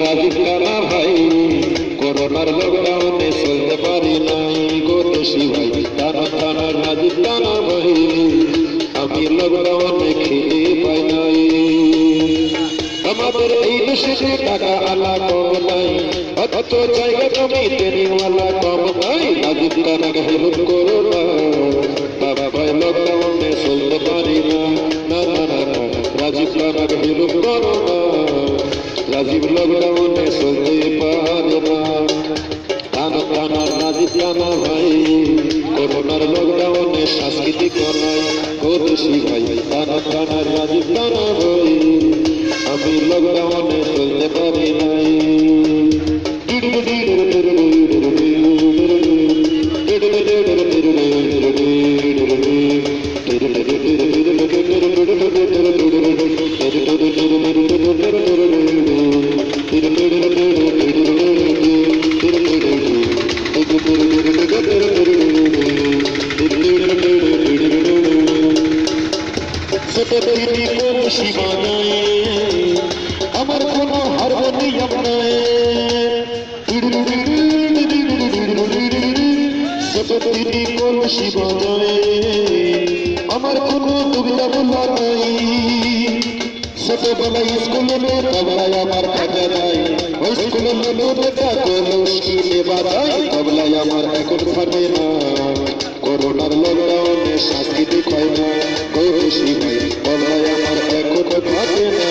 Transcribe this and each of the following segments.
রাজীব রানা ভাই করোনার লকডাউনে চলতে পারি নাই গো দেশি ভাই। থানার রাজীব রানা ভাই আমি লকডাউনে খেতে পাই নাই। আমাদের এই দেশে টাকা আলা কম নাই, অত জায়গা জমিতে নিওয়ালা কম নাই। রাজীব রানাকে হেল্প করো না বাবা ভাই, লকডাউনে চলতে পারি না। না না না না, রাজীব রানাকে হেল্প করো না, রাজীব লকডাউনে চলতে পারে না। থানার রাজীব রানা ভাই করোনার লকডাউনে সাংস্কৃতিক নাই গো দেশি ভাই। থানার রাজীব রানা ভাই আমি লকডাউনে চলতে পারি নাই। আমার কোনো হারমোনিয়াম নাই, সতী কলসি বাজায় আমার কোনো দুবিধা বলা নাই। ছোটবেলায় স্কুলে তবলায় আমার টাকা নাই, ওই স্কুলে বেটা কলসিতে বাজায় তবলায় আমার এখন পারবে না। করোনার লকডাউনে সাংস্কৃতিক হয় না গো দেশি ভাই, তবলায় আমার এখন থাকে না।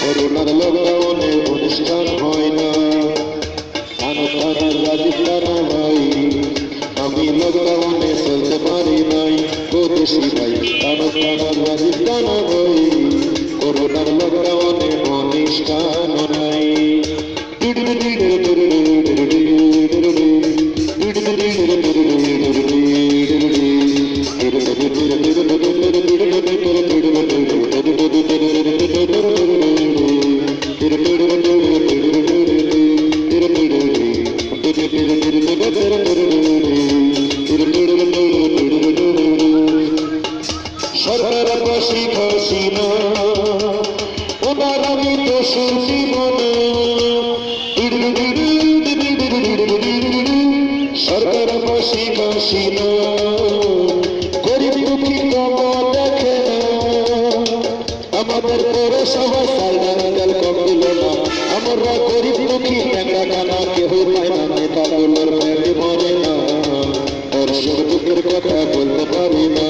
করোনার লকডাউনে অনুষ্ঠান হয় না। থানার রাজীব রানা ভাই আমি লকডাউনে চলতে পারি নাই গো দেশি ভাই। থানার রাজীব রানা ভাই করোনার লকডাউনে অনুষ্ঠান নাই। সরকার পাশি হাসিনা ওনার আমি তো শুনছি মনে, সরকার পাশি হাসিনা গরিব দুঃখী কম দেখে না। আমাদের পৌরসভা সাইডাল কম দিল না, আমরা গরিব দুঃখী ট্যাংরা টানা কেহ পায় না। নেতাগুলোর পেটে ভরে না, দুঃখের কথা বলতে পারি না।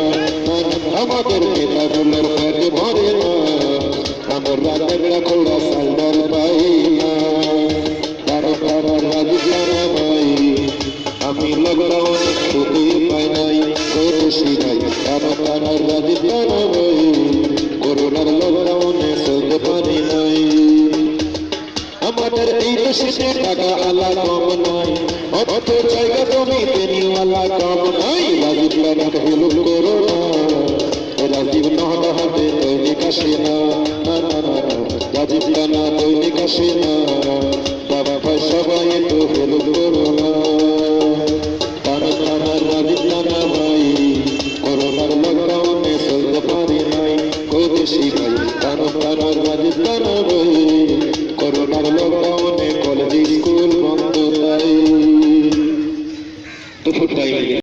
আমাদের নেতাগুলোর পেটে ভরে না, আমরা ট্যাংরা খোলা সাইডাল পাই না। থানার রাজীব রানা ভাই আমি লকডাউনে খেতে পাই নাই গো দেশি ভাই। থানার রাজীব রানা ভাই করোনার লকডাউনে চলতে পারি নাই। আমাদের এই দেশে টাকা আলা কম নাই, অত জায়গা জমিতে নিওয়ালা কম নাই। রাজীব রানাকে হেল্প করো না, রাজীব নহলা হাতে দৈনিক আসে না। রাজীব রানা দৈনিক আসে না বাবা ভাই, সবাই একটু হেল্প করো না। থানার রাজীব রানা ভাই করোনার লকডাউনে চলতে পারি নাই গো দেশি ভাই। থানার রাজীব রানা ভাই করোনার লকডাউনে কলেজ স্কুল বন্ধ তাই।